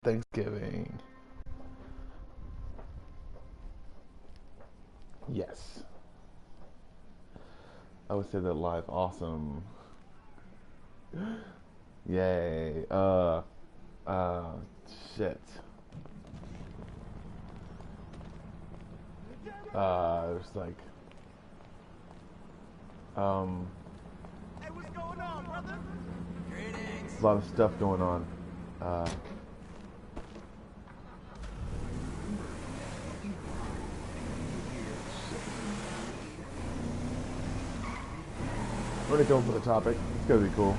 Thanksgiving. Yes. I would say that live. Awesome. Yay. Shit. There's like, Hey, what's going on, brother? Greetings. a lot of stuff going on. We're gonna go for the topic. It's gonna be cool.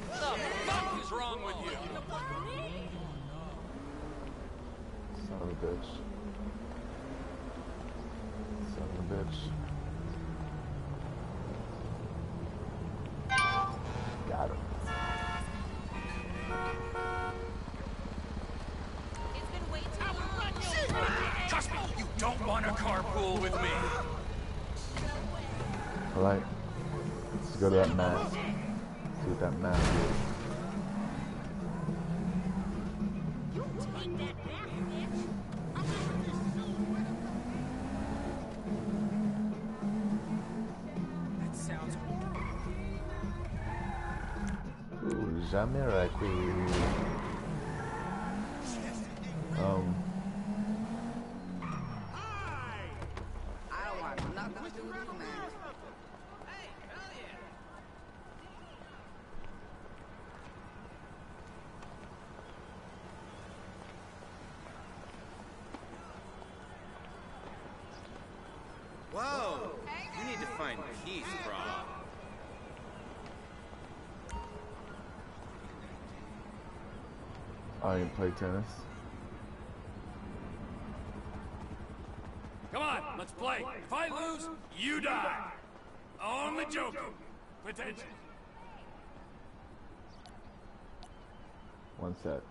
What the fuck is wrong with you? Son of a bitch. Son of a bitch. Got him. It's been way too long. Trust me, you don't want to carpool with me. Alright. Let's go to that mask. See what that mask is. You take that back, bitch. That sounds Ooh, Jamiraki. I don't want nothing to do with you, man. Whoa! You need to find peace, bro. I didn't play tennis. Come on, let's play. If I lose, you die. Only joking. Potential. One set.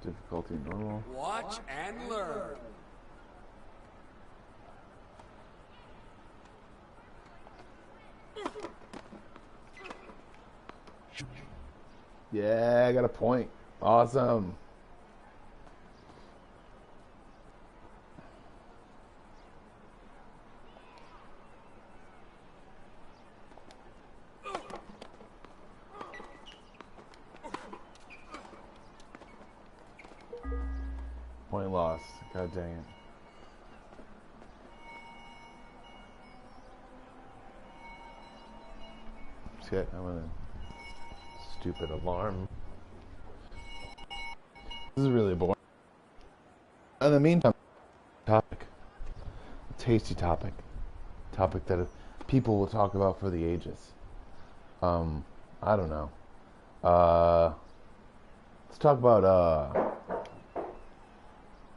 Difficulty normal. Watch and learn. Yeah, I got a point. Awesome. Point lost. God dang it. Shit, I'm gonna... Stupid alarm. This is really boring. In the meantime, topic. A tasty topic. Topic that people will talk about for the ages. I don't know. Let's talk about,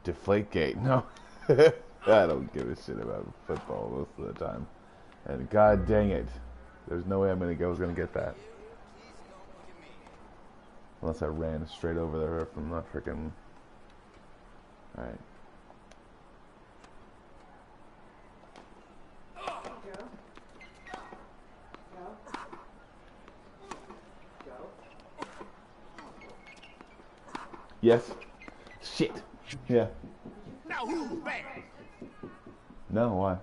Deflategate. No. I don't give a shit about football most of the time. And god dang it. There's no way I was gonna get that. Unless I ran straight over there from that freaking... Alright. Yes. Shit. Yeah. Now who's bad? No, why?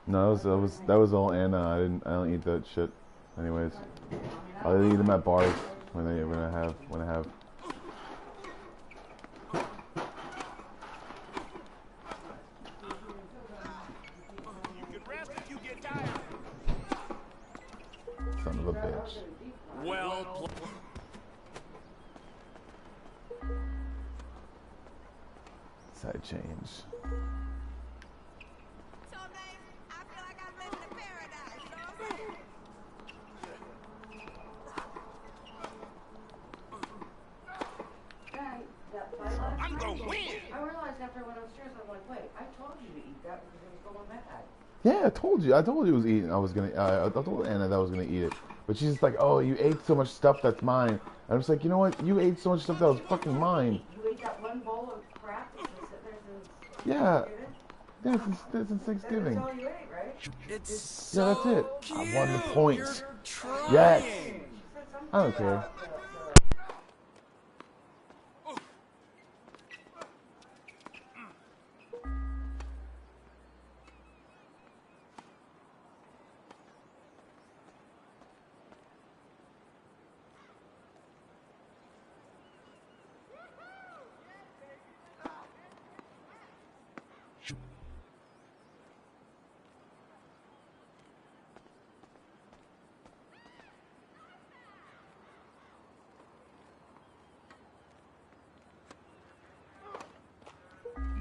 No, that was all Anna. I don't eat that shit. Anyways, I'll eat them at bars when I have. You can rest if you get tired. Son of a bitch. Well played. Side change. Some days, I feel like I'm living in paradise, you know what I'm saying? I'm gonna win. I realized after I went upstairs, I'm like, wait, I told you to eat that because it was going bad. Yeah, I told you. I told you it was eating. I was gonna. I told Anna that I was gonna eat it, but she's just like, "Oh, you ate so much stuff that's mine." And I was like, "You know what? You ate so much stuff that was fucking mine." You ate that one bowl of crap that's been sitting there Yeah. This is Thanksgiving. That's all you ate, right? It's Yeah, that's it. cute. I won the points. You're trying. Yes. She said something I don't care. about,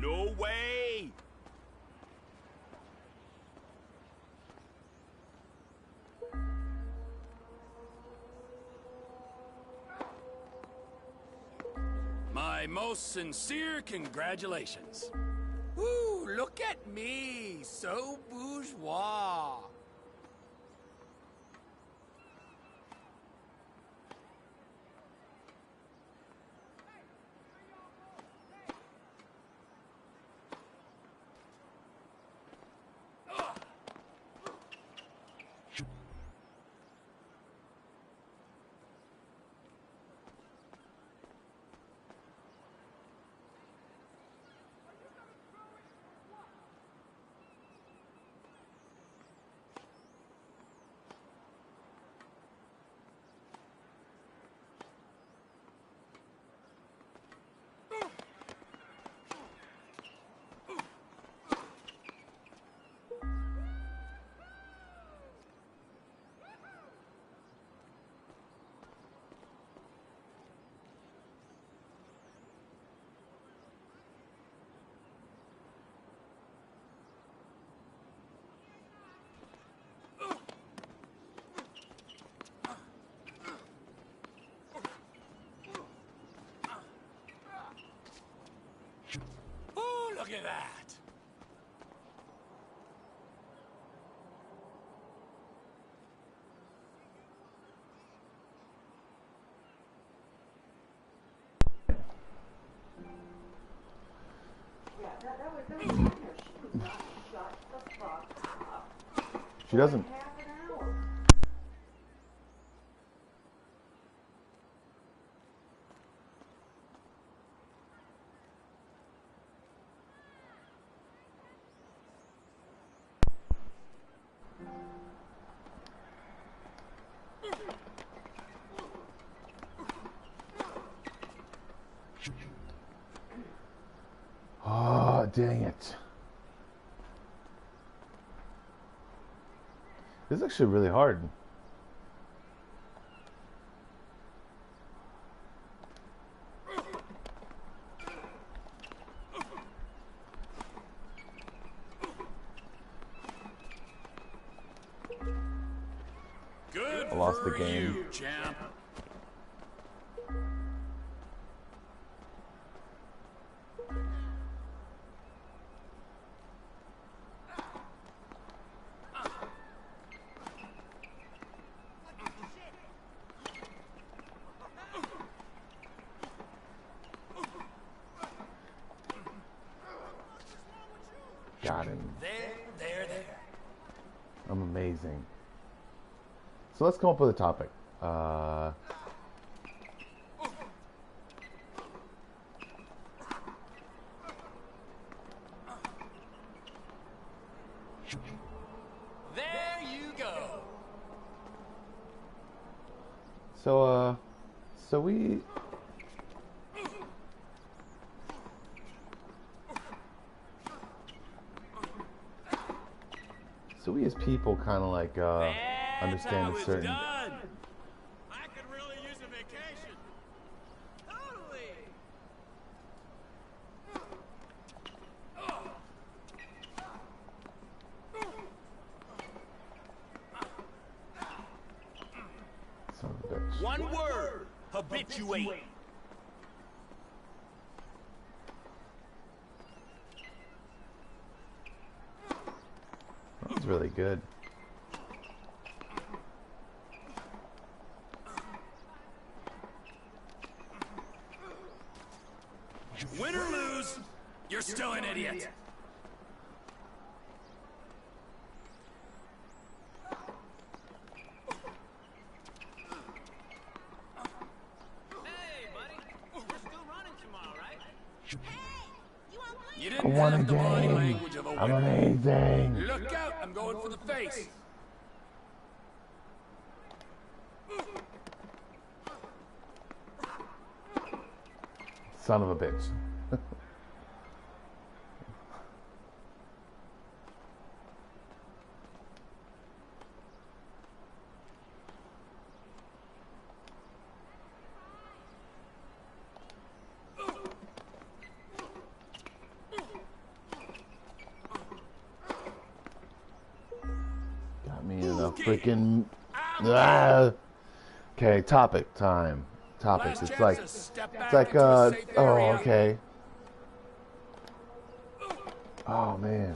No way. My most sincere congratulations. Ooh, look at me, so bourgeois. Oh, look at that. yeah, that was her. She would not shut the fuck up. She doesn't. For like half an hour. Oh, dang it. This is actually really hard. Good I lost the for game. you, champ. Got him. There. I'm amazing. So let's come up with a topic. There you go. So we as people kind of like understand a certain. Done. I could really use a vacation. Totally. Son of a bitch. One word. Habituate. That's really good. Win or lose, you're still an idiot. Hey, buddy. We're still running tomorrow, right? You I didn't won have the body again. language of a I'm winner. amazing. Look out, I'm going for the face. Son of a bitch. Got me in a freaking. Ah. Okay, topic time. Topics. Last It's chance like, to step it's back like, into a safe oh, area. okay. Oh man.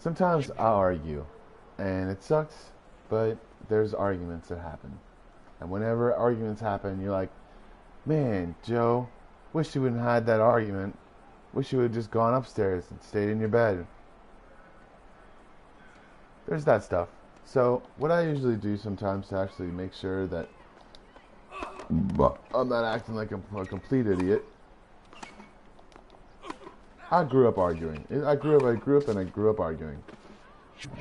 Sometimes I argue, and it sucks, but there's arguments that happen. And whenever arguments happen, you're like, man, Joe, wish you wouldn't have had that argument. Wish you would have just gone upstairs and stayed in your bed. There's that stuff. So, what I usually do sometimes to actually make sure that I'm not acting like a complete idiot. I grew up arguing. I grew up arguing.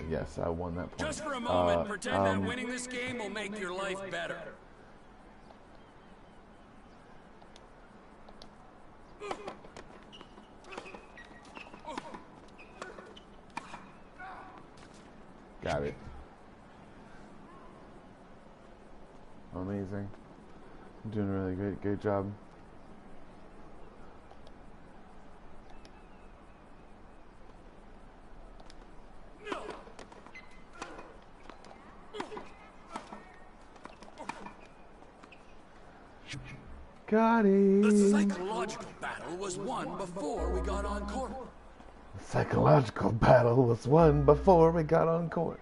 Yes, I won that point. Just for a moment, pretend that winning this game will make your life better. Got it. Amazing. I'm doing a really great job. Got it. The psychological battle was won before we got on court. The psychological battle was won before we got on court.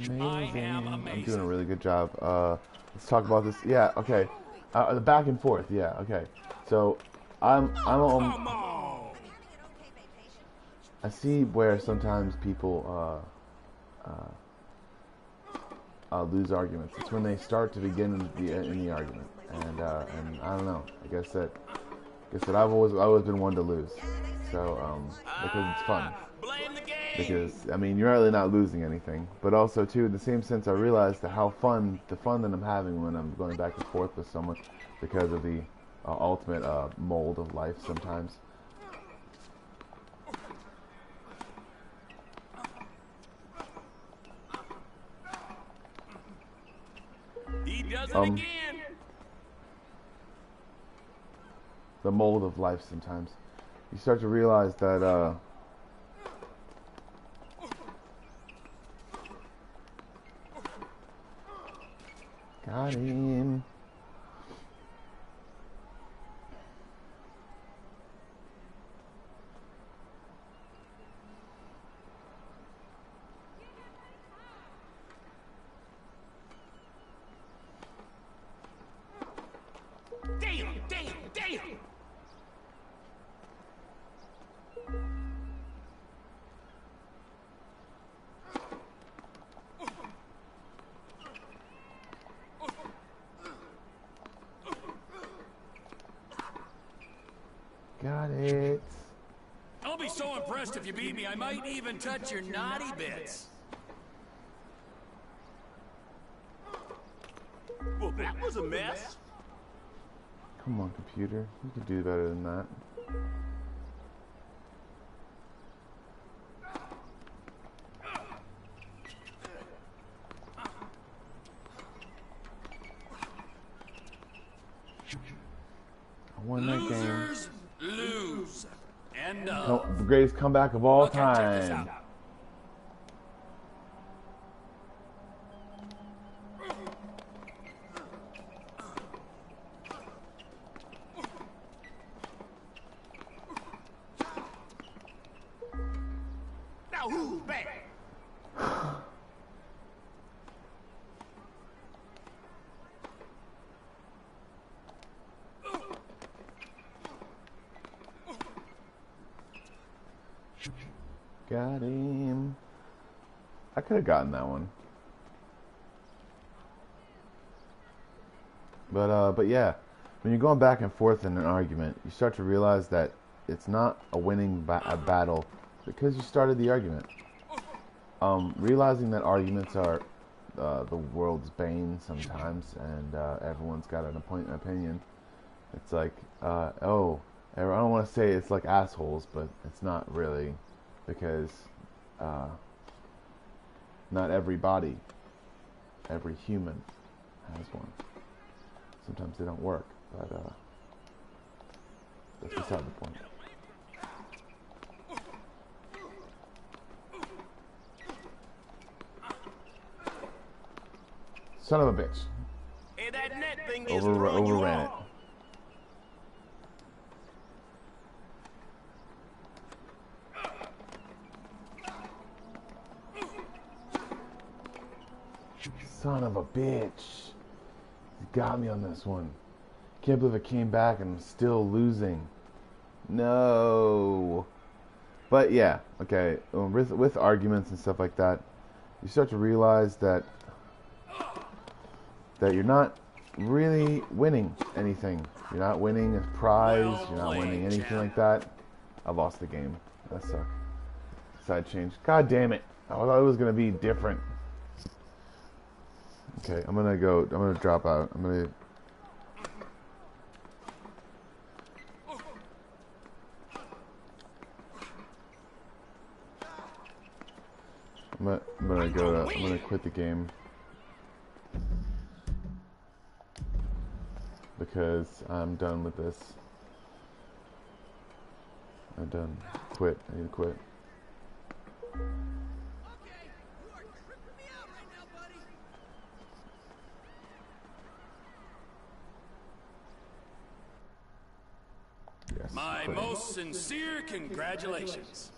Amazing. I'm doing a really good job. Let's talk about this. Yeah, okay. The back and forth. Yeah, okay. So, Come on! I see where sometimes people lose arguments. It's when they start to begin in the argument, and I don't know. I guess that I've always been one to lose. So because it's fun. Blame the game! Because I mean, you're really not losing anything, but also too, in the same sense, I realize that the fun that I'm having when I'm going back and forth with someone, because of the ultimate mold of life sometimes. He does it again! The mold of life sometimes. You start to realize that got him. Damn! Got it. I'll be so impressed if you beat me, I might even touch your naughty bits. Well, that was a mess. Come on, computer. You can do better than that. I won that game. Losers lose. End of. No, the greatest comeback of all Okay, check this time. out. too bad. Got him. I could have gotten that one. But yeah, when you're going back and forth in an argument, you start to realize that it's not a winning a battle because you started the argument. Realizing that arguments are the world's bane sometimes, and everyone's got an opinion. It's like, oh, I don't want to say it's like assholes, but it's not really, because not everybody, every human has one. Sometimes they don't work, but that's beside the point. Son of a bitch. Hey, that net thing is Overran it. off. Son of a bitch. You got me on this one. Can't believe I came back and I'm still losing. No. But yeah, okay. With arguments and stuff like that, you start to realize that you're not really winning anything. You're not winning a prize. You're not winning anything like that. I lost the game. That sucked. Side change. God damn it. I thought it was going to be different. Okay, I'm going to drop out. I'm going to quit the game. Because I'm done with this. I'm done. Quit. I need to quit. Okay, you are tripping me out right now, buddy. Yes. My quitting. most sincere congratulations.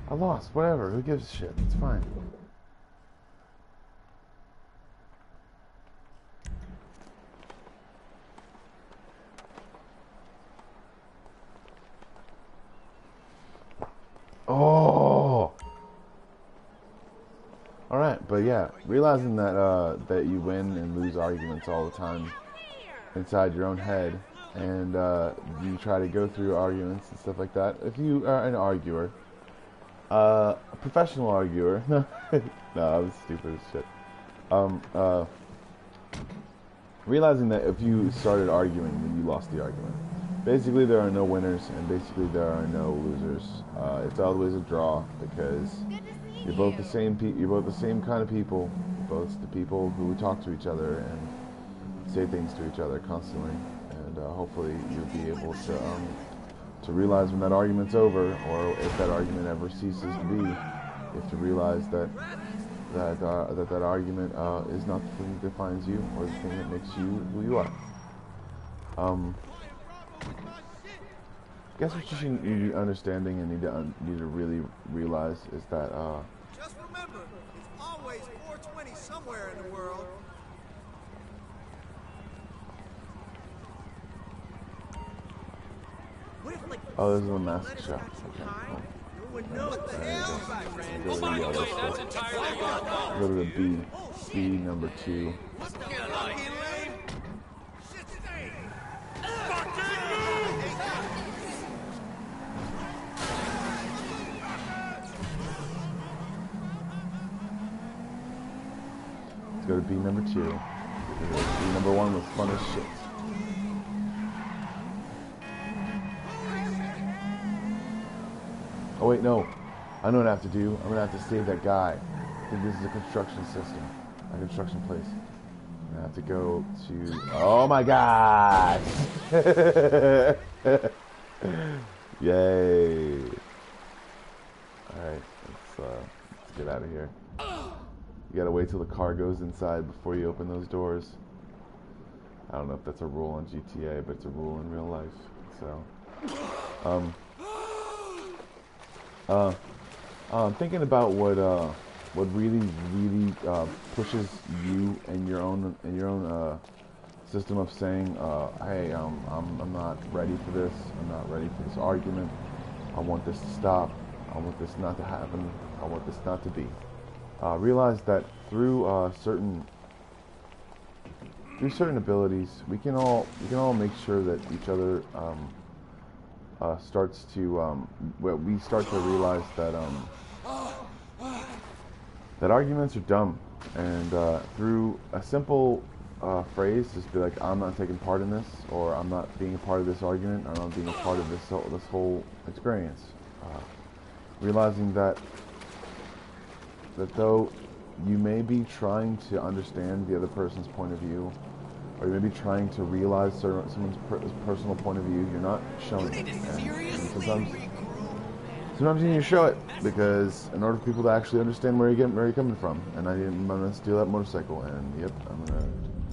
I lost. Whatever. Who gives a shit? It's fine. Oh. All right, but yeah, realizing that that you win and lose arguments all the time inside your own head, and you try to go through arguments and stuff like that. If you are an arguer, a professional arguer, no, I was stupid as shit. Realizing that if you started arguing, then you lost the argument. Basically, there are no winners, and basically there are no losers. It's always a draw because you're both the same. You're both the same kind of people. You're both the people who talk to each other and say things to each other constantly. And hopefully, you'll be able to realize when that argument's over, or if that argument ever ceases to be, you have to realize that that argument is not the thing that defines you, or the thing that makes you who you are. I guess what you should be understanding and need to really realize is that Just remember, it's always 420 somewhere in the world. oh, this is a mask shop. Okay. What the hell? Go to the yellow stuff. Go to the B number 2. Let's go to B number 2. B number 1 was fun as shit. Oh wait, no. I know what I have to do. I'm gonna have to save that guy. I think this is a construction system. A construction place. I'm gonna have to go to... Oh my god! Yay! Alright, let's get out of here. You gotta wait till the car goes inside before you open those doors. I don't know if that's a rule on GTA, but it's a rule in real life. So, Uh, thinking about what really pushes you in your own system of saying, hey, I'm not ready for this. I'm not ready for this argument. I want this to stop. I want this not to happen. I want this not to be. Realize that through certain abilities, we can all make sure that each other starts to we start to realize that that arguments are dumb, and through a simple phrase, just be like, I'm not taking part in this, or I'm not being a part of this argument, I'm not being a part of this whole experience. Realizing that though you may be trying to understand the other person's point of view, or you may be trying to realize someone's personal point of view, you're not showing it. And sometimes you need to show it, because in order for people to actually understand where you're coming from. And I'm gonna steal that motorcycle, and yep, I'm gonna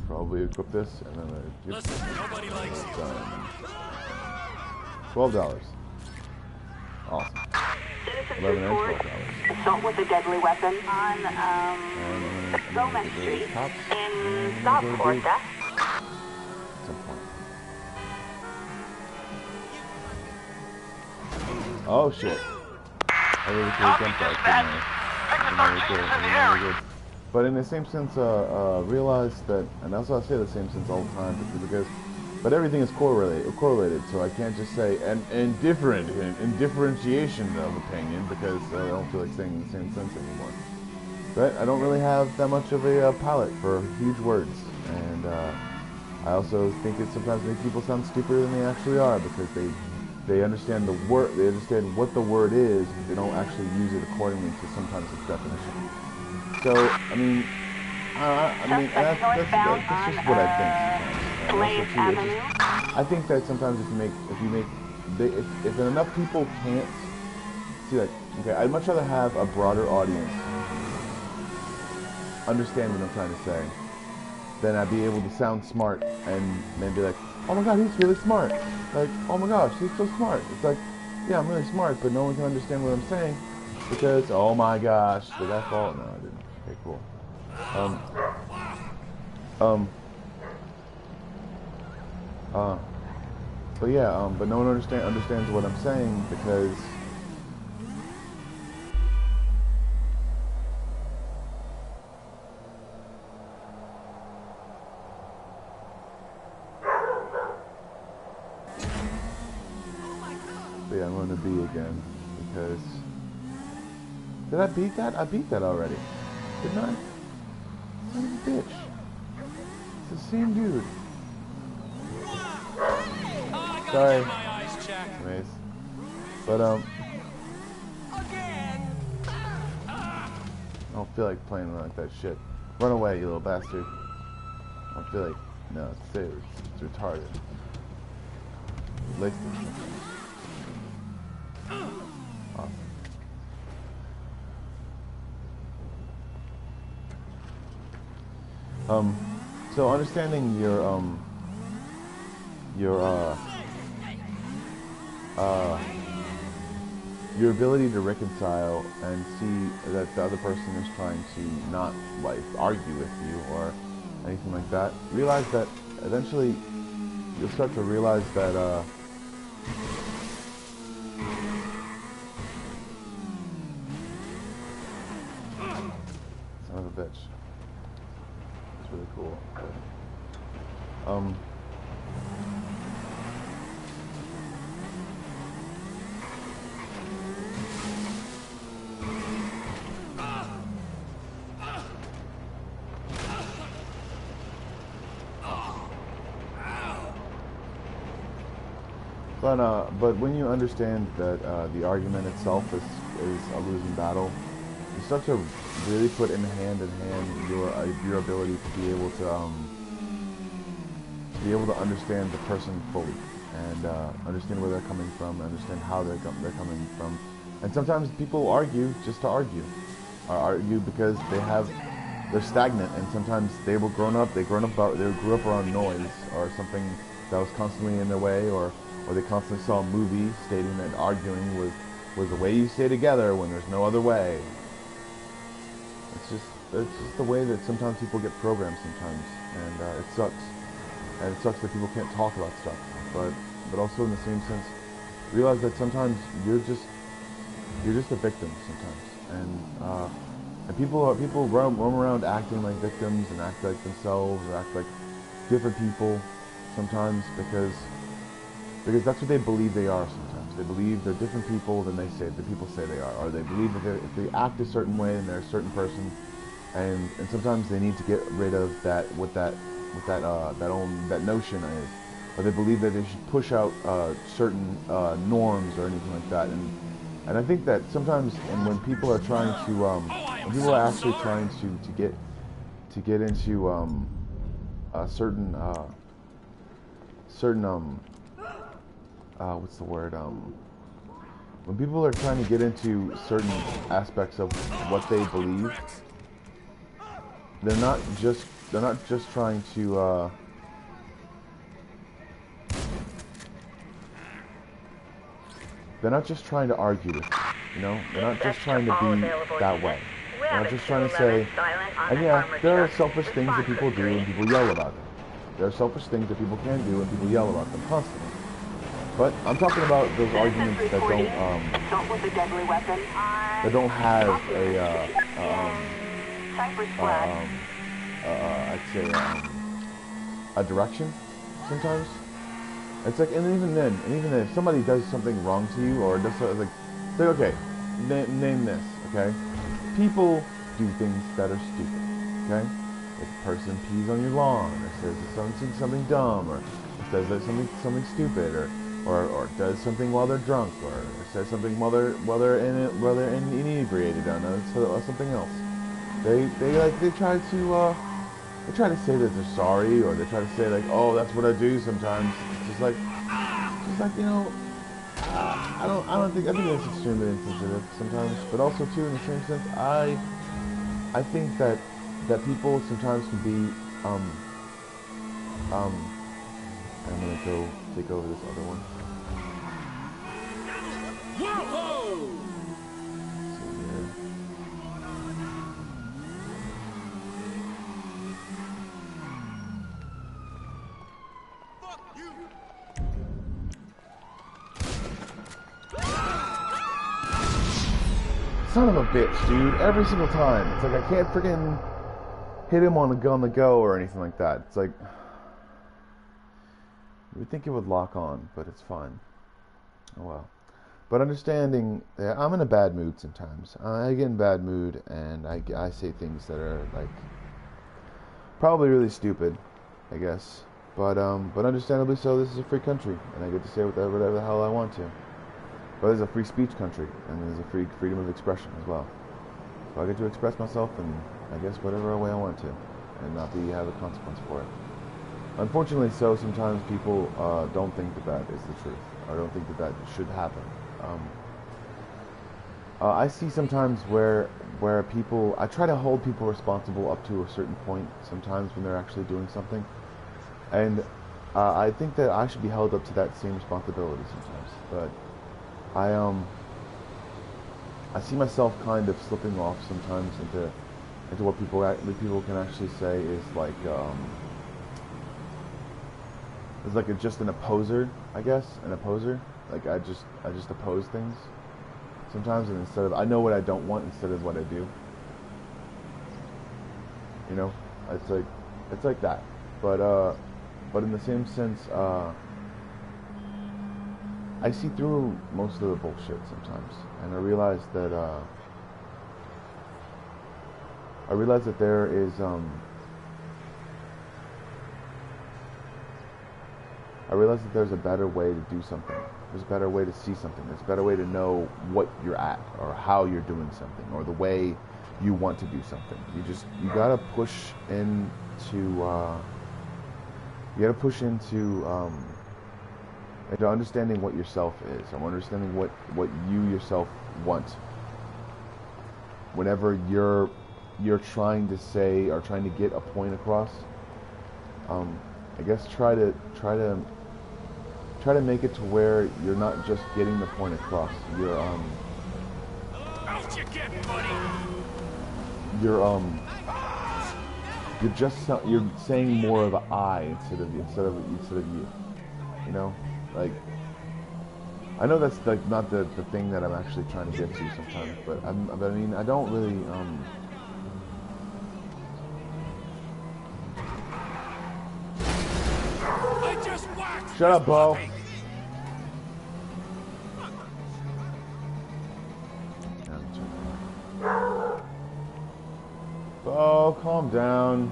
probably equip this, and then Listen, nobody likes you. $12. Awesome. Citizen 11 and report, $12. assault with a deadly weapon on Gomez Street in Southport. Oh shit. I really could have jumped that, couldn't I? But in the same sense, realize that, and that's why I say the same sense all the time, but everything is correlated, so I can't just say, and differentiation of opinion, because I don't feel like saying the same sense anymore. But I don't really have that much of a palate for huge words, and I also think it sometimes makes people sound stupider than they actually are, because they understand the word, they understand what the word is, but they don't actually use it accordingly to sometimes its definition. So, I mean, that's just what I think sometimes. I think that sometimes if enough people can't see, like, okay, I'd much rather have a broader audience understand what I'm trying to say, then I'd be able to sound smart and then be like, oh my god, he's really smart. Like, oh my gosh, he's so smart. It's like, yeah, I'm really smart, but no one can understand what I'm saying because, oh my gosh, did I fall? No, I didn't. Okay, cool. But yeah, but no one understands what I'm saying because yeah, I'm going to B again, because... Did I beat that? I beat that already. Didn't I? Son of a bitch. It's the same dude. Sorry. Anyways. But, I don't feel like playing like that shit. Run away, you little bastard. I don't feel like... No, it's retarded. Like, so understanding your ability to reconcile and see that the other person is trying to not, like, argue with you or anything like that, realize that eventually you'll start to realize that, son of a bitch. It's really cool. But when you understand that the argument itself is a losing battle, you start to really put in hand your ability to be able to understand the person fully and understand where they're coming from, understand how they're coming from. And sometimes people argue just to argue, or argue because they're stagnant, and sometimes they grew up around noise or something that was constantly in their way, or they constantly saw a movie stating that arguing was was the way you stay together when there's no other way. It's just the way that sometimes people get programmed sometimes, and it sucks. And it sucks that people can't talk about stuff. But also in the same sense, realize that sometimes you're just a victim sometimes, and people roam around acting like victims and act like themselves or act like different people sometimes because that's what they believe they are sometimes. They believe they're different people than the people say they are, or they believe that if they act a certain way then they're a certain person, and sometimes they need to get rid of that that notion is, or they believe that they should push out certain norms or anything like that, and I think that sometimes, and when people are trying to when people are actually trying to get into a certain what's the word, when people are trying to get into certain aspects of what they believe, they're not just trying to they're not just trying to argue with you, they're not just trying to be that way. They're not just trying to say, and yeah, there are selfish things that people do and people yell about them. There are selfish things that people can do and people yell about them constantly. But I'm talking about those arguments that don't have I'd say a direction sometimes. It's like, and even then if somebody does something wrong to you or does something like okay, name this, okay? People do things that are stupid, okay? If a person pees on your lawn or says something dumb or says something stupid or does something while they're drunk or says something while they're inebriated or something else. They try to say that they're sorry, or they try to say like, oh, that's what I do sometimes. It's just like I think that's extremely insensitive sometimes, but also too in the same sense, I think that people sometimes can be I'm gonna go take over this other one. Whoa! Son of a bitch, dude. Every single time. It's like I can't freaking hit him on the go or anything like that. It's like, you would think it would lock on, but it's fine. Oh well. But understanding that I'm in a bad mood sometimes. I get in a bad mood and I say things that are like probably really stupid, I guess. But understandably so, this is a free country and I get to say whatever the hell I want to. But it's a free speech country, and there's a freedom of expression as well. So I get to express myself in, I guess, whatever way I want to, and not have a consequence for it. Unfortunately, sometimes people don't think that is the truth, or don't think that should happen. I see sometimes where people, I try to hold people responsible up to a certain point. Sometimes when they're actually doing something, and I think that I should be held up to that same responsibility sometimes, but. I see myself kind of slipping off sometimes into what people can actually say is like just an opposer, I guess, an opposer. Like I just oppose things sometimes, and instead of I know what I don't want instead of what I do. It's like that. But in the same sense, I see through most of the bullshit sometimes, and I realize that there is I realize that there's a better way to do something. There's a better way to see something. There's a better way to know what you're at or how you're doing something or the way you want to do something. You gotta push into into understanding what yourself is, or understanding what you yourself want. Whenever you're trying to say or trying to get a point across, I guess try to try to make it to where you're not just getting the point across. Out you get, buddy. You're you're saying more of an I instead of you. You know, like I know that's like not the thing that I'm actually trying to get to sometimes, but I mean I don't really I just whacked. Shut up, Bo. Bo, calm down.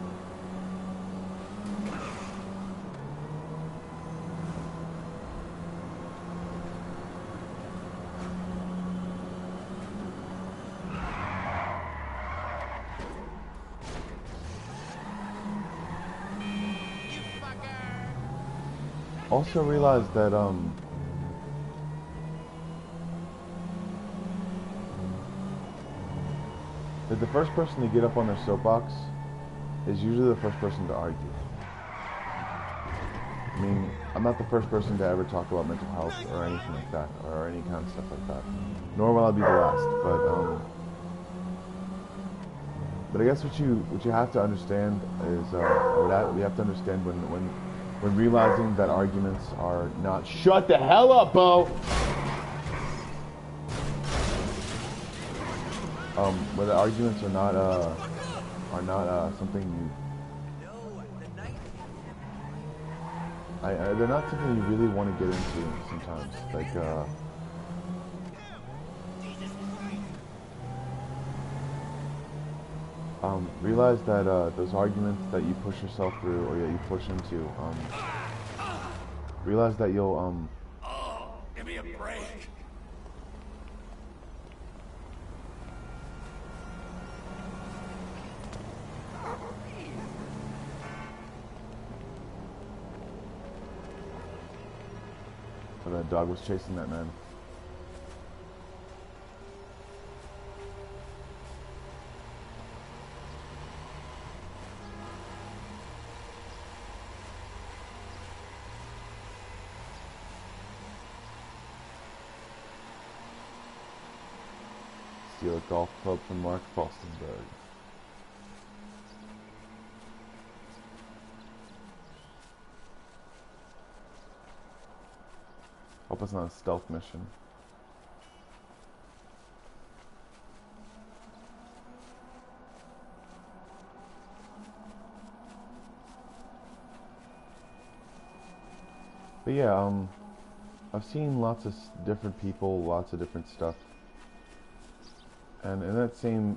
Also realize that that the first person to get up on their soapbox is usually the first person to argue. I mean, I'm not the first person to ever talk about mental health or anything like that, or any kind of stuff like that. Nor will I be the last. But I guess what you have to understand is we have to understand when realizing that arguments are not. Shut the hell up, Bo. Where the arguments are not something you. They're not something you really want to get into sometimes. Like realize that those arguments that you push yourself through or that you push into, realize that you'll Oh, give me a break. oh, that dog was chasing that man. Steal a golf club from Mark Falstenberg. Hope it's not a stealth mission. But yeah, I've seen lots of different people, lots of different stuff. And in that same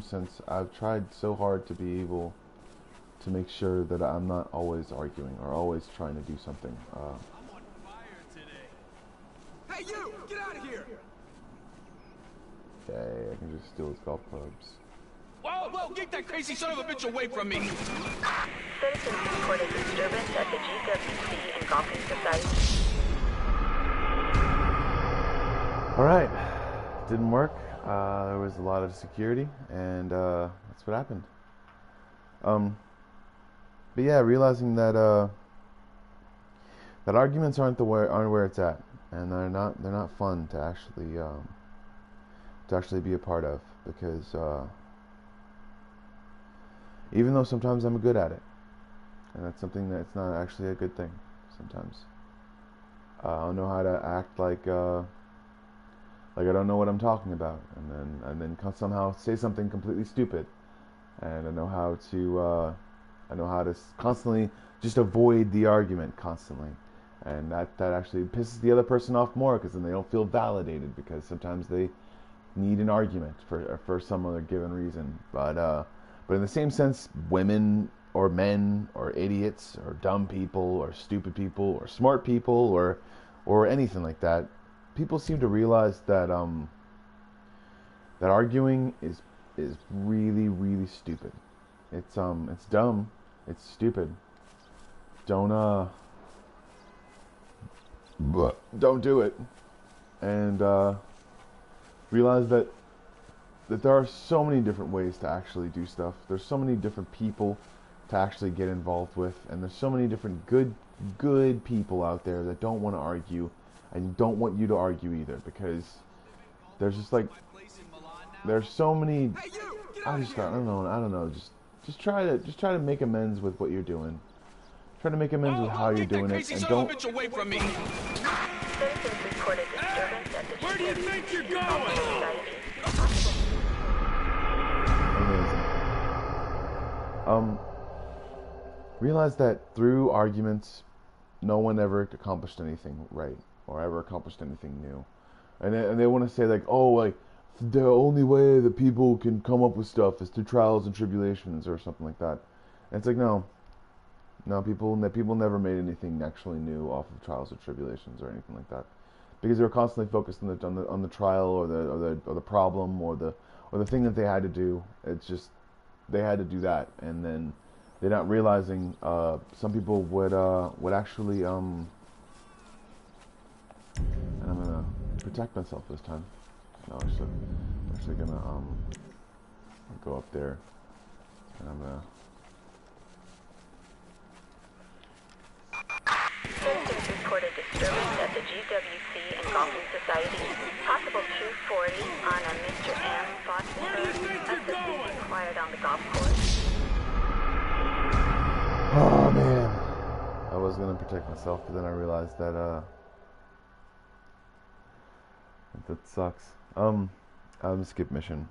sense, I've tried so hard to be able to make sure that I'm not always arguing or always trying to do something. I'm on fire today. Hey, you! Get out of here! Okay, I can just steal his golf clubs. Whoa, get that crazy son of a bitch away from me! Citizens reported disturbance at the GWC and Golfing Society. Alright, didn't work. There was a lot of security, and that's what happened. But yeah, realizing that that arguments aren't where it's at, and they're not fun to actually be a part of, because even though sometimes I'm good at it, and that's something that's not actually a good thing. Sometimes I don't know how to act like I don't know what I'm talking about, and then somehow say something completely stupid, and I know how to constantly just avoid the argument constantly, and that actually pisses the other person off more, because then they don't feel validated, because sometimes they need an argument for some other given reason. But in the same sense, women or men or idiots or dumb people or stupid people or smart people or anything like that, people seem to realize that that arguing is really, really stupid. It's dumb. It's stupid. Don't do it. And realize that there are so many different ways to actually do stuff. There's so many different people to actually get involved with, and there's so many different good good people out there that don't want to argue and don't want you to argue either, because there's just like, there's so many, I don't know, just try to make amends with what you're doing. Try to make amends with how you're doing it, and don't. Bitch away from me. Where do you think you're going? Amazing. Realize that through arguments, no one ever accomplished anything right or ever accomplished anything new, and they want to say like, oh, like the only way that people can come up with stuff is through trials and tribulations or something like that. And it's like, no, people never made anything actually new off of trials or tribulations or anything like that, because they were constantly focused on the trial or the problem or the thing that they had to do. It's just they had to do that, and then they're not realizing some people would actually and I'm gonna protect myself this time. No, I'm actually gonna go up there, and I'm gonna. Citizens reported disturbance at the GWC and Golfing Society. Possible 240 on a Mr. M. Fostenberg. Assistance required on the golf course. Oh man, I was gonna protect myself, but then I realized that that sucks. I'm gonna skip mission.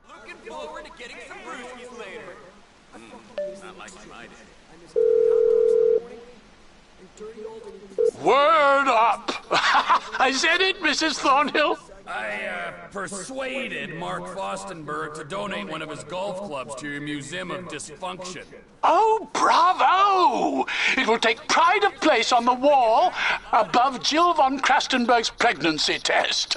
Looking forward to getting some brewskis later. Not like my day. Word up! I said it, Mrs. Thornhill. I persuaded Mark Fostenberg to donate one of his golf clubs to your Museum of Dysfunction. Oh, bravo! It will take pride of place on the wall above Jill von Krastenberg's pregnancy test.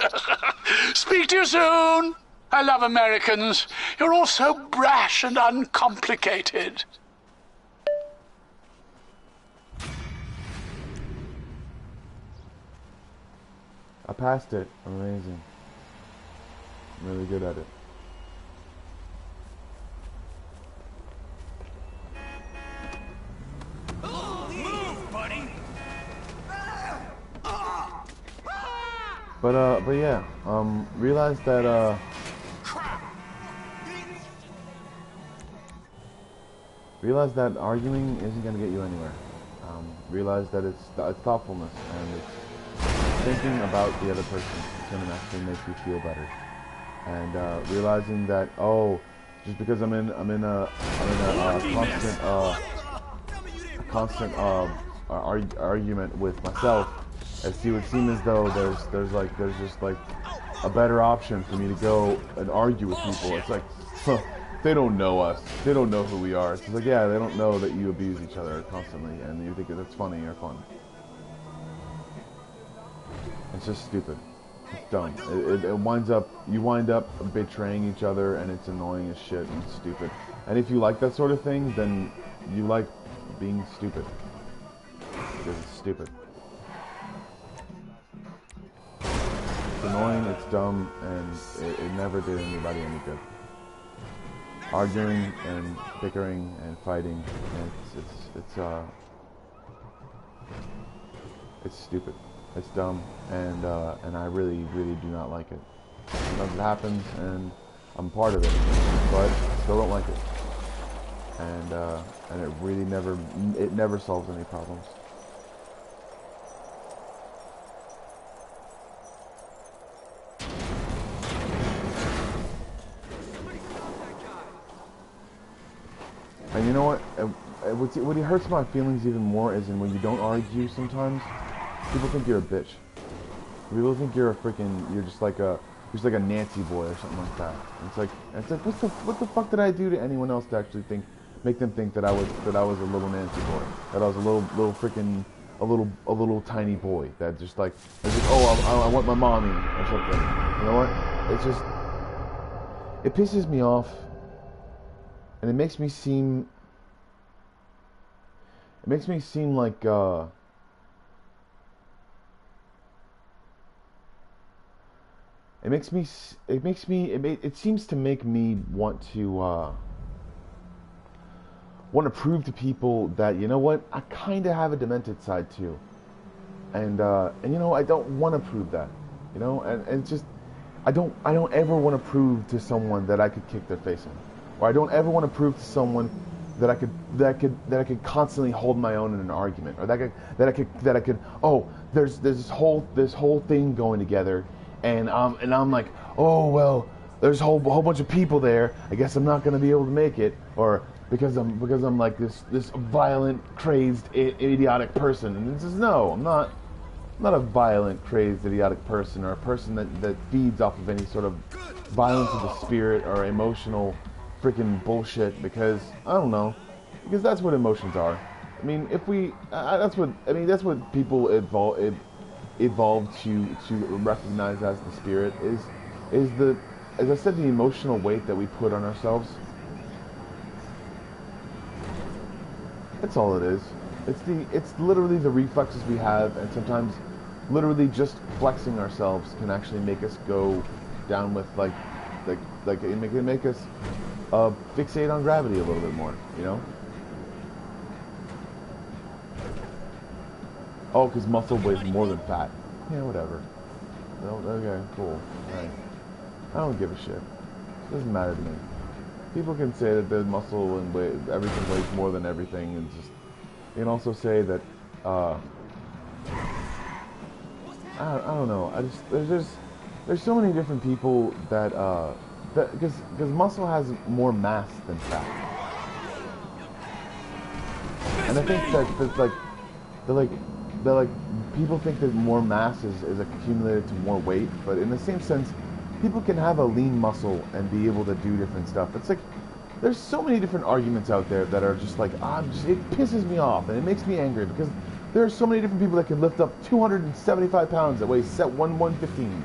Speak to you soon. I love Americans. You're all so brash and uncomplicated. I passed it. Amazing. I'm really good at it. Move, buddy! But yeah, realize that arguing isn't gonna get you anywhere. Realize that it's thoughtfulness and it's thinking about the other person. It's gonna actually make you feel better. And realizing that, oh, just because I'm in a constant argument with myself, it would seem as though there's just like a better option for me to go and argue with people. It's like, they don't know us. They don't know who we are. It's like, yeah, they don't know that you abuse each other constantly, and you think that's funny or fun. It's just stupid. It's dumb. You wind up betraying each other, and it's annoying as shit and stupid. And if you like that sort of thing, then you like being stupid. Because it's stupid. It's annoying, it's dumb, and it never did anybody any good. Arguing and bickering and fighting, and it's stupid. It's dumb, and I really do not like it. Sometimes it happens, and I'm part of it, but I still don't like it. And it really never solves any problems. And you know what? What hurts my feelings even more is when you don't argue sometimes. People think you're a bitch. People think you're just like a Nancy boy or something like that. And it's like what the fuck did I do to anyone else to actually make them think that I was a little Nancy boy, that I was a little tiny boy that just like, oh, I want my mommy or something. You know what? It's just, it pisses me off, and it makes me seem like it seems to make me want to want to prove to people that, you know what, I kind of have a demented side too. And you know, I don't want to prove that, you know, and it's just, I don't ever want to prove to someone that I could kick their face in, or I don't ever want to prove to someone that I could constantly hold my own in an argument, or that I could oh, there's this whole thing going together, and I'm like, oh well, there's a whole bunch of people there, I guess I'm not going to be able to make it, or because I'm like this violent, crazed, idiotic person. And it's just, no, I'm not a violent, crazed, idiotic person, or a person that feeds off of any sort of violence of the spirit or emotional freaking bullshit, because I don't know, because that's what emotions are. I mean, if we that's what people evolved to recognize as the spirit is the, as I said, the emotional weight that we put on ourselves. That's all it is. It's literally the reflexes we have, and sometimes literally just flexing ourselves can actually make us go down with like it can make us fixate on gravity a little bit more, you know? Oh, because muscle weighs more than fat. Yeah, whatever. No, okay, cool. Alright. I don't give a shit. It doesn't matter to me. People can say that the muscle and weight, everything weighs more than everything, and just, you can also say that, I don't know. I just, there's so many different people that because muscle has more mass than fat, and I think that people think that more mass is accumulated to more weight, but in the same sense, people can have a lean muscle and be able to do different stuff. It's like, there's so many different arguments out there that are just like, it pisses me off and it makes me angry, because there are so many different people that can lift up 275 pounds that weighs set 115.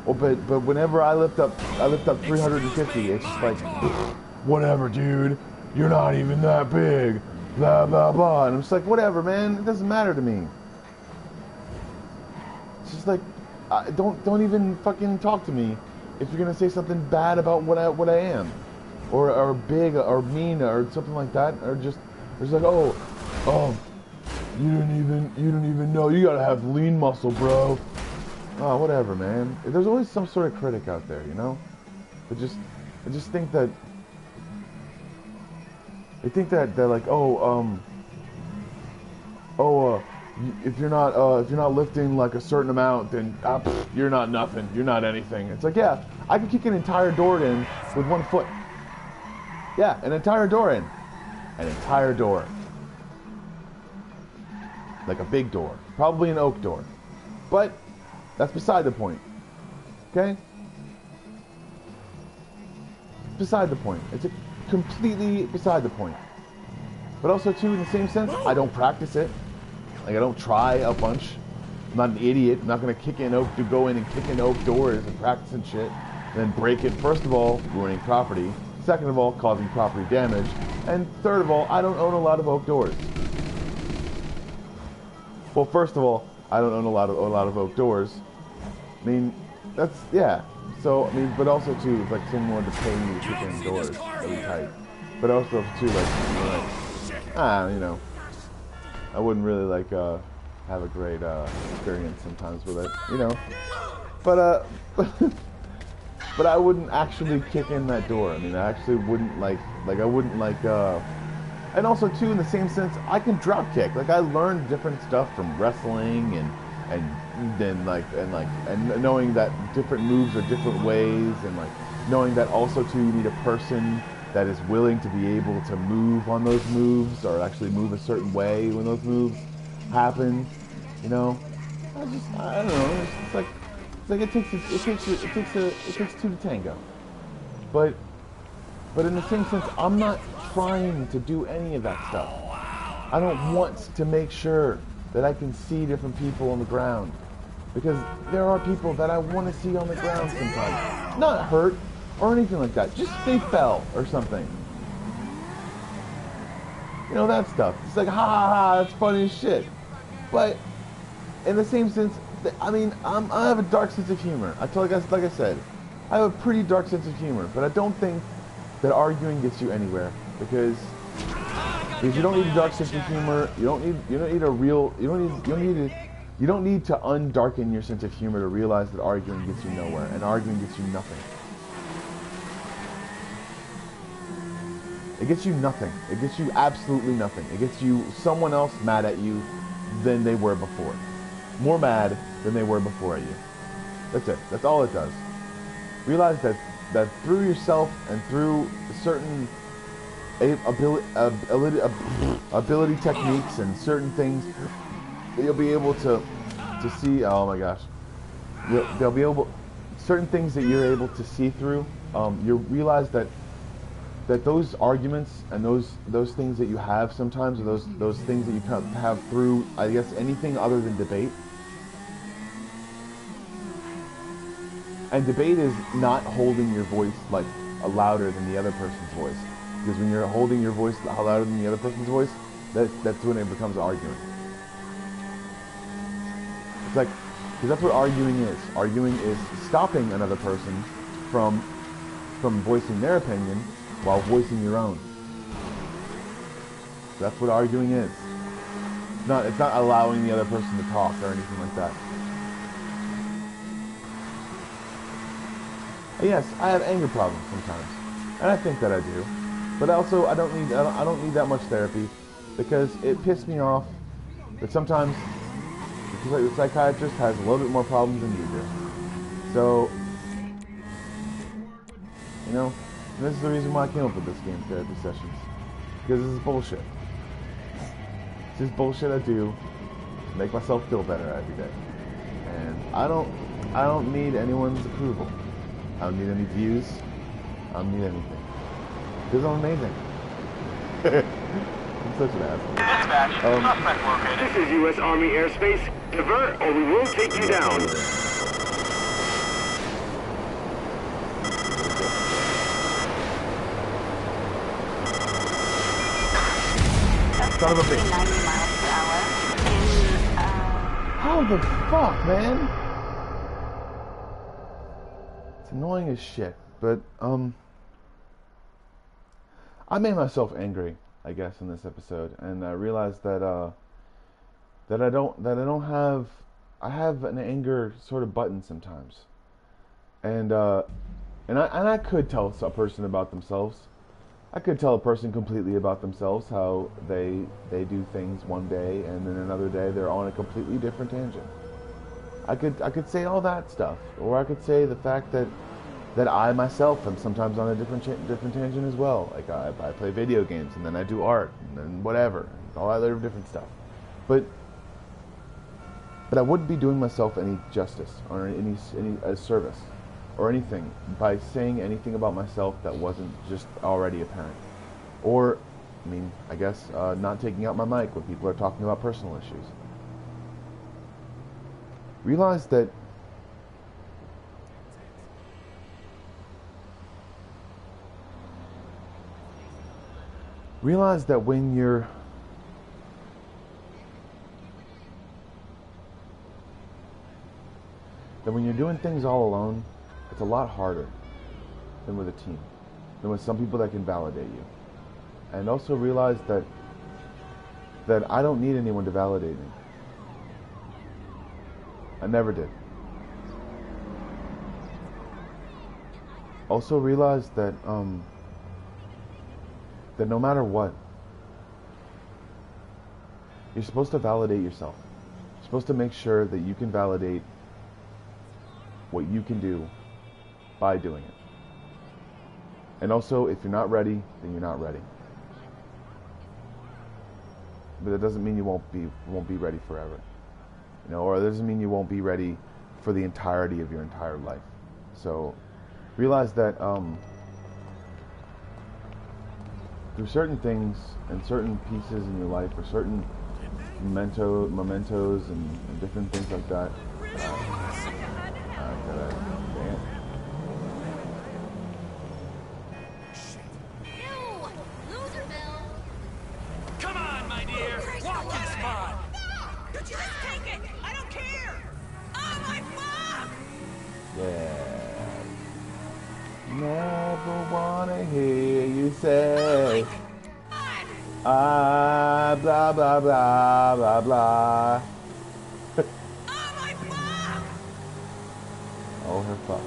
Well, but whenever I lift up 350, it's just like, whatever, dude, you're not even that big, blah blah blah, and I'm just like, whatever, man, it doesn't matter to me. It's just like, don't even fucking talk to me if you're gonna say something bad about what I am, or big or mean or something like that, or just like, oh, you don't even know, you gotta have lean muscle, bro. Oh, whatever, man. There's always some sort of critic out there, you know. I just think that they're like, if you're not lifting like a certain amount, then you're not nothing. You're not anything. It's like, yeah, I could kick an entire door in with one foot. Yeah, an entire door in. An entire door. Like a big door. Probably an oak door. But that's beside the point. Okay? Beside the point. It's completely beside the point. But also, too, in the same sense, I don't practice it. Like, I don't try a bunch. I'm not an idiot. I'm not going to go in and kick in oak doors and practice and shit. And then break it. First of all, ruining property. Second of all, causing property damage. And third of all, I don't own a lot of oak doors. Well, first of all, I don't own a lot of oak doors. I mean, that's, yeah. So, I mean, but also, too, it's like someone wanted to pay me to kick in doors. Really tight. But also, too, you know, I wouldn't really, like, have a great, experience sometimes with it, you know. But I wouldn't actually kick in that door. I mean, I actually wouldn't, I wouldn't, and also, too, in the same sense, I can drop kick. Like, I learned different stuff from wrestling and knowing that different moves are different ways, and like knowing that also too you need a person that is willing to be able to move on those moves, or actually move a certain way when those moves happen. You know, I don't know. It's like it takes two to tango. But in the same sense, I'm not trying to do any of that stuff. I don't want to make sure that I can see different people on the ground, because there are people that I want to see on the ground sometimes. Not hurt or anything like that, just they fell or something. You know, that stuff. It's like, ha ha ha, that's funny as shit. But in the same sense, I mean, I have a dark sense of humor. Like I said, I have a pretty dark sense of humor, but I don't think that arguing gets you anywhere, because Because you don't need a dark sense of humor. You don't need a real. You don't need to undarken your sense of humor to realize that arguing gets you nowhere, and arguing gets you nothing. It gets you nothing. It gets you absolutely nothing. It gets you someone else mad at you than they were before. More mad than they were before at you. That's it. That's all it does. Realize that through yourself and through certain ability techniques and certain things, you'll be able to see. Oh my gosh, they'll be able certain things that you're able to see through. You realize that those arguments and those things that you have sometimes, or those things that you have through, I guess, anything other than debate. And debate is not holding your voice like louder than the other person's voice. Because when you're holding your voice louder than the other person's voice, that's when it becomes arguing. It's like, because that's what arguing is. Arguing is stopping another person from voicing their opinion while voicing your own. That's what arguing is. It's not allowing the other person to talk or anything like that. And yes, I have anger problems sometimes, and I think that I do. But also, I don't need that much therapy, because it pissed me off that sometimes the psychiatrist has a little bit more problems than you do. So, you know, and this is the reason why I came up with this game therapy sessions, because this is bullshit. This is bullshit I do to make myself feel better every day, and I don't need anyone's approval. I don't need any views. I don't need anything. Because I'm amazing. I'm such an asshole. Dispatch, suspect located. This is U.S. Army airspace. Divert or we will take you down. Son of a bitch. 90 miles per hour in, How the fuck, man? It's annoying as shit, but, I made myself angry, I guess, in this episode, and I realized that I have an anger sort of button sometimes, and I could tell a person about themselves. I could tell a person completely about themselves, how they do things one day, and then another day they're on a completely different tangent. I could say all that stuff, or I could say the fact that I myself am sometimes on a different tangent as well. Like I play video games, and then I do art, and then whatever, all that other different stuff. But I wouldn't be doing myself any justice or any service or anything by saying anything about myself that wasn't just already apparent. Or, I mean, I guess not taking out my mic when people are talking about personal issues. Realize that when you're doing things all alone, it's a lot harder than with a team, than with some people that can validate you. And also realize that I don't need anyone to validate me. I never did. Also realize that that no matter what, you're supposed to validate yourself. You're supposed to make sure that you can validate what you can do by doing it. And also, if you're not ready, then you're not ready. But that doesn't mean you won't be ready forever. You know, or it doesn't mean you won't be ready for the entirety of your entire life. So realize that through certain things and certain pieces in your life, or certain mementos and different things like that, Come on, my dear. Walking spot. No! Just take it! I don't care! Oh, my mom! yeah. Never wanna hear you say. Blah, blah, blah, blah, blah. Oh, my fuck! Oh, her fuck.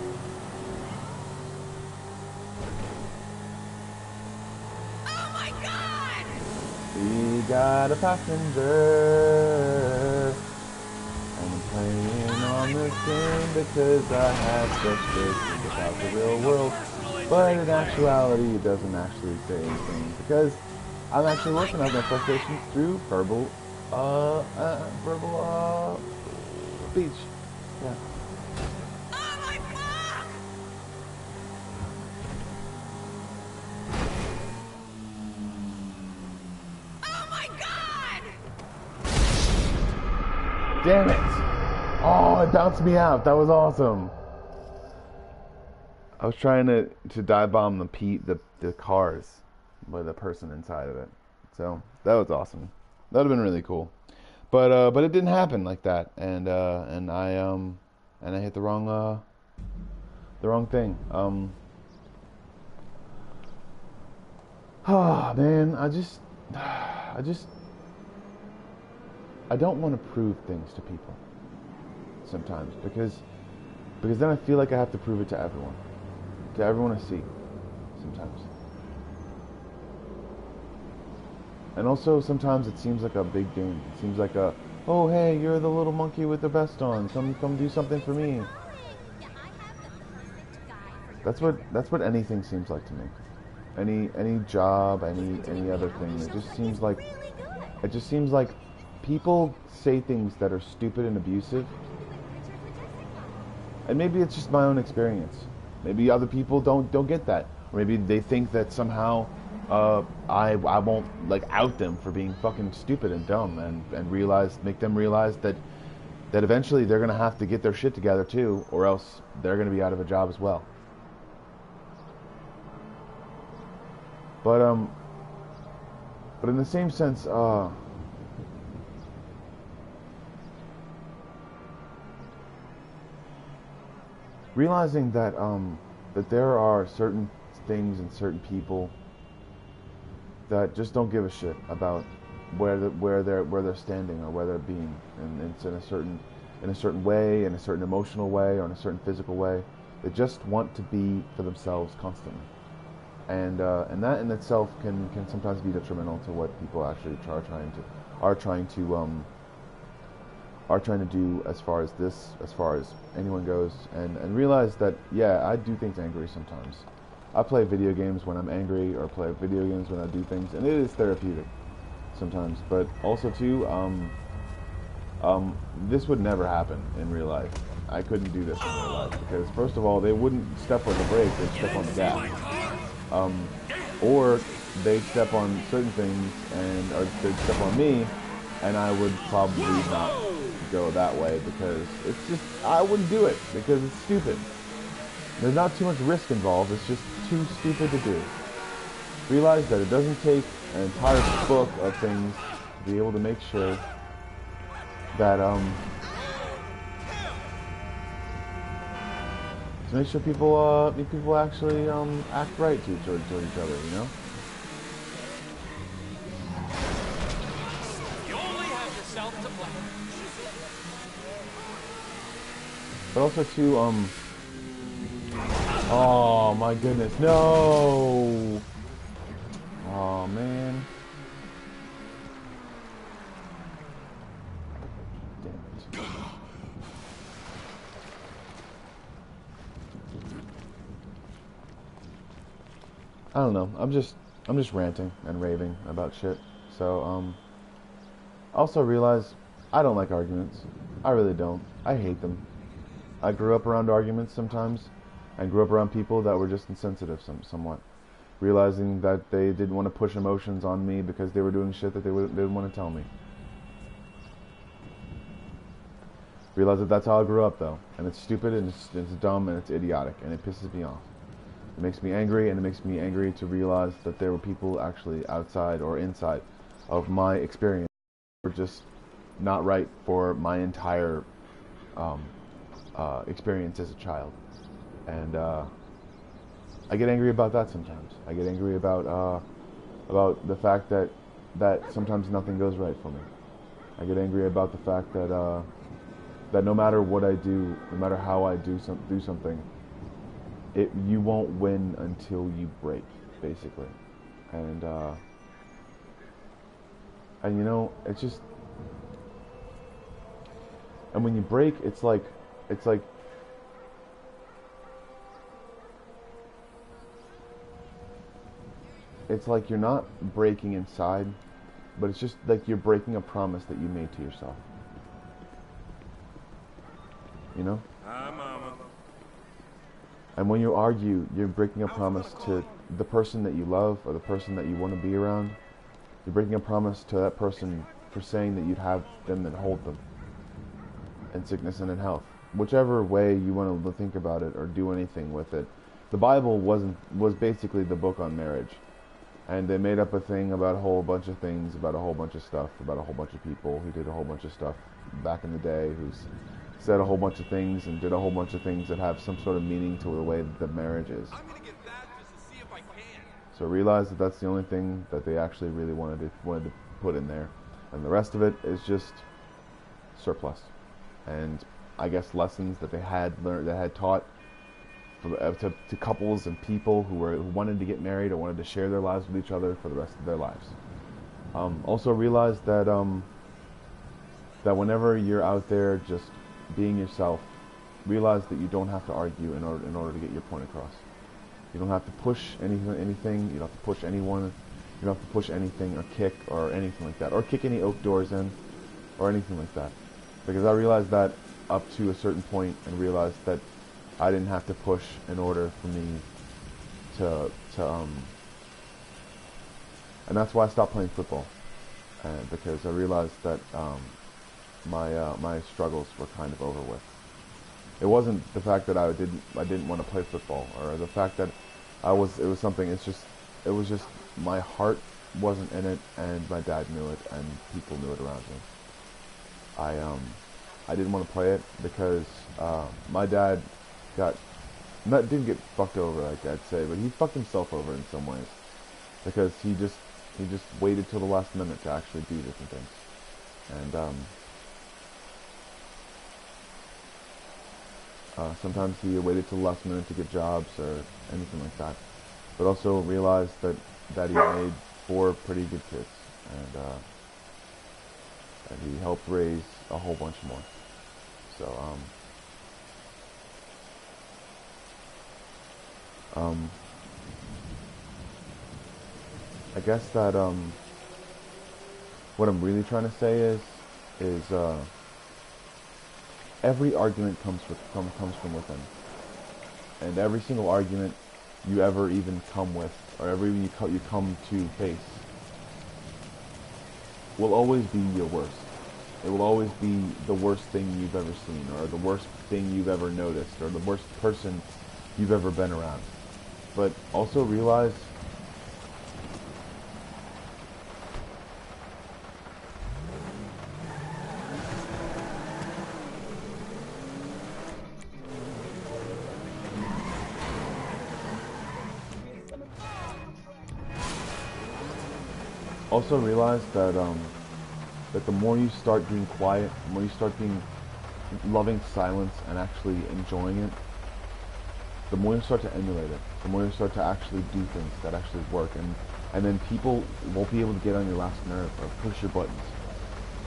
Oh, my God! We got a passenger. And I'm playing on this game because I have such visions about the real world. But in actuality, it doesn't actually say anything because I'm actually working out my frustrations through verbal speech. Yeah. Oh, my fuck! Oh, my God! Damn it! Oh, it bounced me out. That was awesome. I was trying to dive bomb the cars with a person inside of it. So that was awesome. That would have been really cool. But it didn't happen like that, and I hit the wrong thing. Oh man, I don't want to prove things to people sometimes because then I feel like I have to prove it to everyone I see sometimes. And also sometimes it seems like a big game. It seems like a, oh hey, you're the little monkey with the vest on. Come do something for me. That's what anything seems like to me. Any job, any other thing. It just seems like people say things that are stupid and abusive. And maybe it's just my own experience. Maybe other people don't get that. Or maybe they think that somehow I won't like out them for being fucking stupid and dumb and make them realize that eventually they're gonna have to get their shit together too, or else they're gonna be out of a job as well. But in the same sense, realizing that there are certain things and certain people that just don't give a shit about where they're standing or where they're being, and it's in a certain way, in a certain emotional way, or in a certain physical way. They just want to be for themselves constantly, and that in itself can sometimes be detrimental to what people actually are trying to do as far as anyone goes, and realize that yeah, I do things angry sometimes. I play video games when I'm angry, or play video games when I do things, and it is therapeutic sometimes. But also too, this would never happen in real life. I couldn't do this in real life because first of all, they wouldn't step on the brake; they'd step on the gas, or they'd step on certain things, or they'd step on me, and I would probably not go that way because it's just, I wouldn't do it because it's stupid. There's not too much risk involved, it's just too stupid to do. Realize that it doesn't take an entire book of things to be able to make sure that people actually act right toward each other, you know? You only have yourself to blame. But also too, oh my goodness, no! Oh man. Damn it. I don't know, I'm just ranting and raving about shit. So, also realize I don't like arguments. I really don't. I hate them. I grew up around arguments sometimes. I grew up around people that were just insensitive somewhat. Realizing that they didn't want to push emotions on me because they were doing shit that they didn't want to tell me. Realize that that's how I grew up though. And it's stupid and it's dumb and it's idiotic and it pisses me off. It makes me angry, and it makes me angry to realize that there were people actually outside or inside of my experience who were just not right for my entire experience as a child. And I get angry about that sometimes. I get angry about the fact that that sometimes nothing goes right for me. I get angry about the fact that that no matter what I do, no matter how I do something, you won't win until you break, basically. And you know, it's just, and when you break, it's like you're not breaking inside, but it's just like you're breaking a promise that you made to yourself. You know? Hi, Mama. And when you argue, you're breaking a promise to the person that you love or the person that you want to be around. You're breaking a promise to that person for saying that you'd have them and hold them in sickness and in health. Whichever way you want to think about it or do anything with it. The Bible was basically the book on marriage. And they made up a thing about a whole bunch of things, about a whole bunch of stuff, about a whole bunch of people who did a whole bunch of stuff back in the day, who said a whole bunch of things and did a whole bunch of things that have some sort of meaning to the way that the marriage is. I'm gonna get back just to see if I can. So realize that that's the only thing that they actually really wanted to put in there, and the rest of it is just surplus, and I guess lessons that they had learned, that had taught to couples and people who wanted to get married or wanted to share their lives with each other for the rest of their lives. Also realize that that whenever you're out there just being yourself, realize that you don't have to argue in order to get your point across. You don't have to push anything. You don't have to push anyone. You don't have to push anything or kick or anything like that, or kick any oak doors in or anything like that. Because I realized that up to a certain point, and realized that I didn't have to push in order for me to and that's why I stopped playing football, because I realized that my struggles were kind of over with. It wasn't the fact that I didn't want to play football, or the fact that it was something. It was just my heart wasn't in it, and my dad knew it, and people knew it around me. I didn't want to play it because my dad didn't get fucked over, like I'd say, but he fucked himself over in some ways, because he just waited till the last minute to actually do different things, and sometimes he waited till the last minute to get jobs or anything like that, but also realized that he made 4 pretty good kids, and he helped raise a whole bunch more. So I guess that what I'm really trying to say is every argument comes from within, and every single argument you ever even come with, or every you come to face, will always be your worst. It will always be the worst thing you've ever seen, or the worst thing you've ever noticed, or the worst person you've ever been around. But also realize that the more you start being quiet, the more you start being loving silence and actually enjoying it, the more you start to emulate it, the more you start to actually do things that actually work, and then people won't be able to get on your last nerve or push your buttons.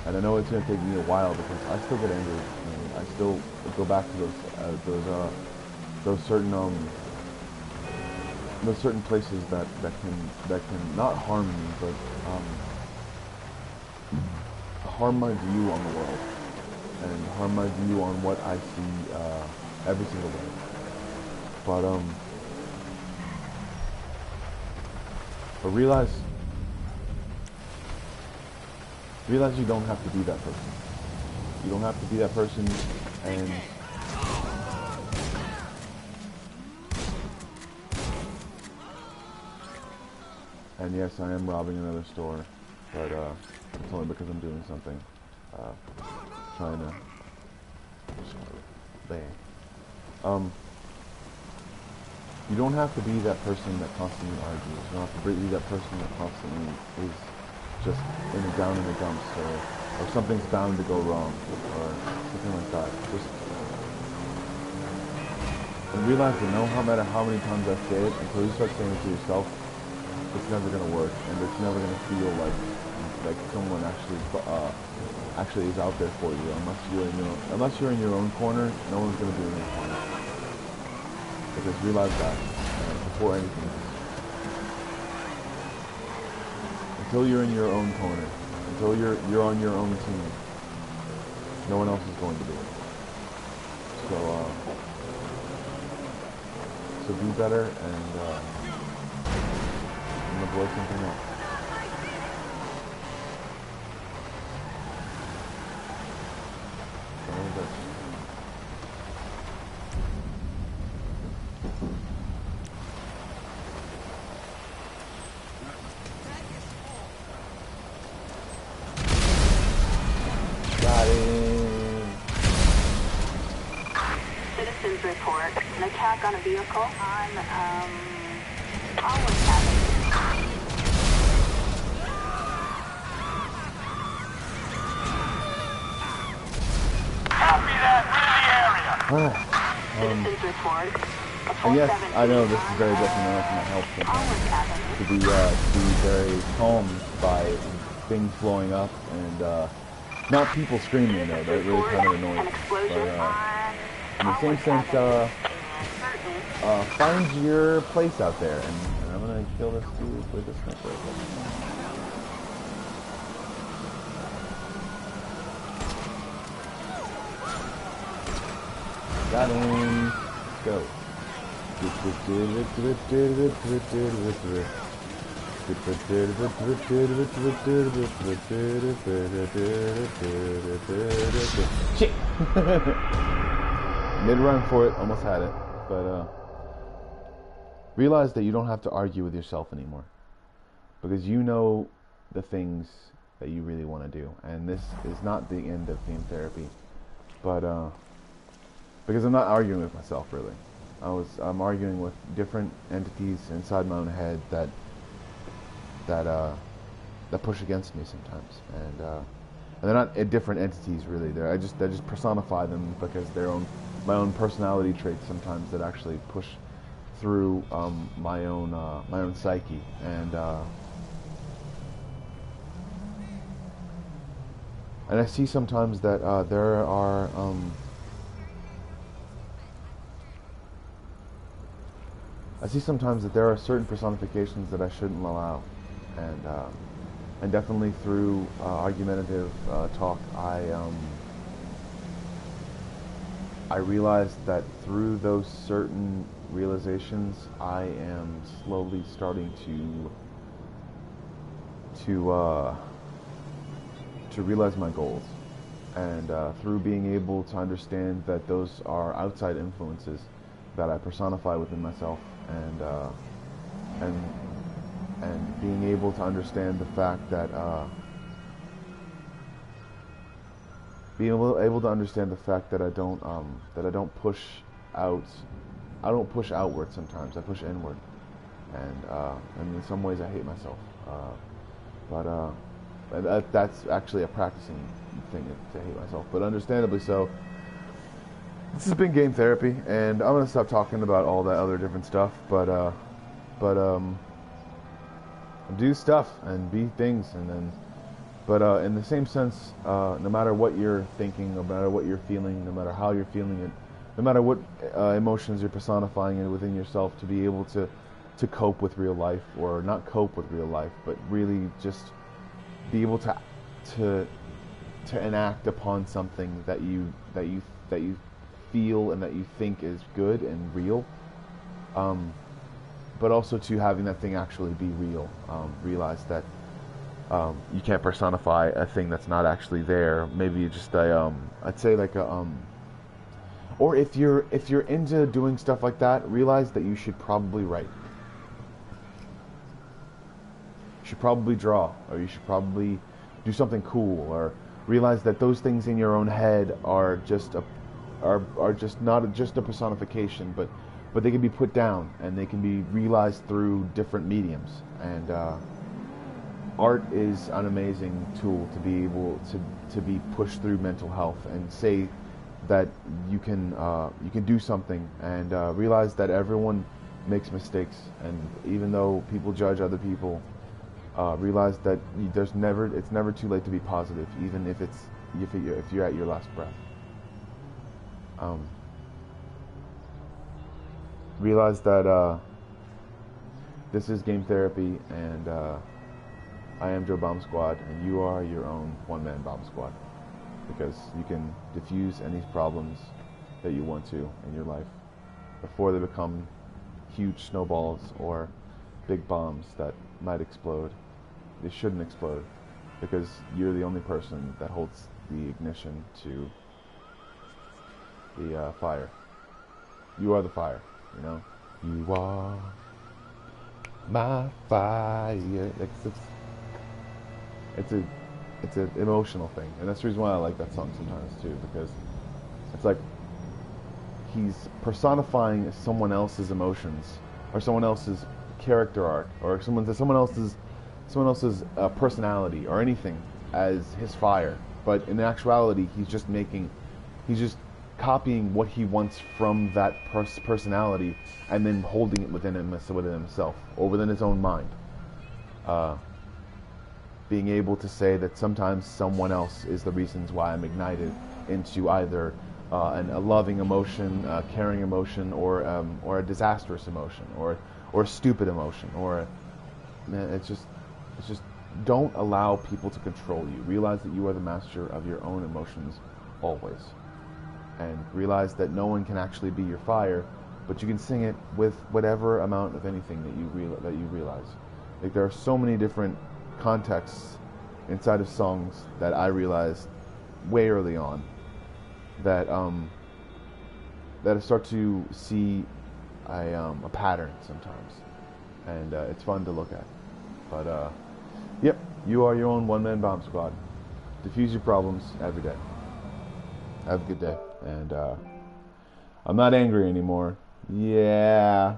And I know it's going to take me a while, because I still get angry, and I still go back to those certain places that can not harm me, but harm my view on the world, and harm my view on what I see every single day. But realize you don't have to be that person. You don't have to be that person, and yes, I am robbing another store, but it's only because I'm doing something. Trying to bang. You don't have to be that person that constantly argues. You don't have to be that person that constantly is just down in the dumps, or something's bound to go wrong, or something like that. Just and realize that no matter how many times I say it, until you start saying it to yourself, it's never gonna work, and it's never gonna feel like someone actually is out there for you. Unless you're in your own corner, no one's gonna be in your corner. Because realize that before anything. Until you're in your own corner, until you're on your own team, no one else is going to be. So be better and avoid something else. Citizens report an attack on a vehicle on, Olive Avenue. Copy that, we're in the area. Citizens report a And yes, I know this is very detrimental to my health sometimes, to be very calmed by things blowing up and not people screaming though. That really kind of annoys me. But in the same sense, find your place out there, and I'm gonna kill this dude with this sniper. Got him. Let's go. Shit! Mid-run for it, almost had it, but realize that you don't have to argue with yourself anymore, because you know the things that you really want to do, and this is not the end of game therapy, but because I'm not arguing with myself really. I'm arguing with different entities inside my own head that push against me sometimes, and they're not different entities really. I just personify them because my own personality traits sometimes that actually push through my own psyche, and I see sometimes that there are certain personifications that I shouldn't allow, and definitely through argumentative talk, I realized that through those certain realizations, I am slowly starting to realize my goals, and through being able to understand that those are outside influences that I personify within myself, and being able to understand the fact that I don't push out. I don't push outward sometimes. I push inward, and in some ways I hate myself. But that's actually a practicing thing to hate myself. But understandably so. This has been game therapy, and I'm gonna stop talking about all that other different stuff. But do stuff and be things, and then. But in the same sense, no matter what you're thinking, no matter what you're feeling, no matter how you're feeling it, no matter what emotions you're personifying within yourself, to be able to cope with real life, or not cope with real life, but really just be able to enact upon something that you feel and that you think is good and real, but also to having that thing actually be real. Realize that you can't personify a thing that's not actually there. Maybe just I'd say like or if you're into doing stuff like that, realize that you should probably write. You should probably draw, or you should probably do something cool, or realize that those things in your own head are just not just a personification, but they can be put down and they can be realized through different mediums, and art is an amazing tool to be able to be pushed through mental health and say that you can do something, and realize that everyone makes mistakes, and even though people judge other people, realize that it's never too late to be positive, even if you're at your last breath. Realize that this is game therapy, and I am Joe Bomb Squad, and you are your own one-man bomb squad, because you can diffuse any problems that you want to in your life before they become huge snowballs or big bombs that might explode. They shouldn't explode, because you're the only person that holds the ignition to the fire. You are the fire, you know? You are my fire. It's an emotional thing, and that's the reason why I like that song sometimes too, because it's like he's personifying someone else's emotions, or someone else's character arc, or someone else's personality or anything as his fire. But in actuality, he's just copying what he wants from that personality, and then holding it within himself, or within his own mind. Being able to say that sometimes someone else is the reasons why I'm ignited into either a loving emotion, a caring emotion, or a disastrous emotion, or a stupid emotion, or it's just don't allow people to control you. Realize that you are the master of your own emotions always, and realize that no one can actually be your fire, but you can sing it with whatever amount of anything that you realize. Like, there are so many different contexts inside of songs that I realized way early on that I start to see a pattern sometimes, and it's fun to look at. But yep, you are your own one-man bomb squad. Diffuse your problems every day. Have a good day, and I'm not angry anymore. Yeah.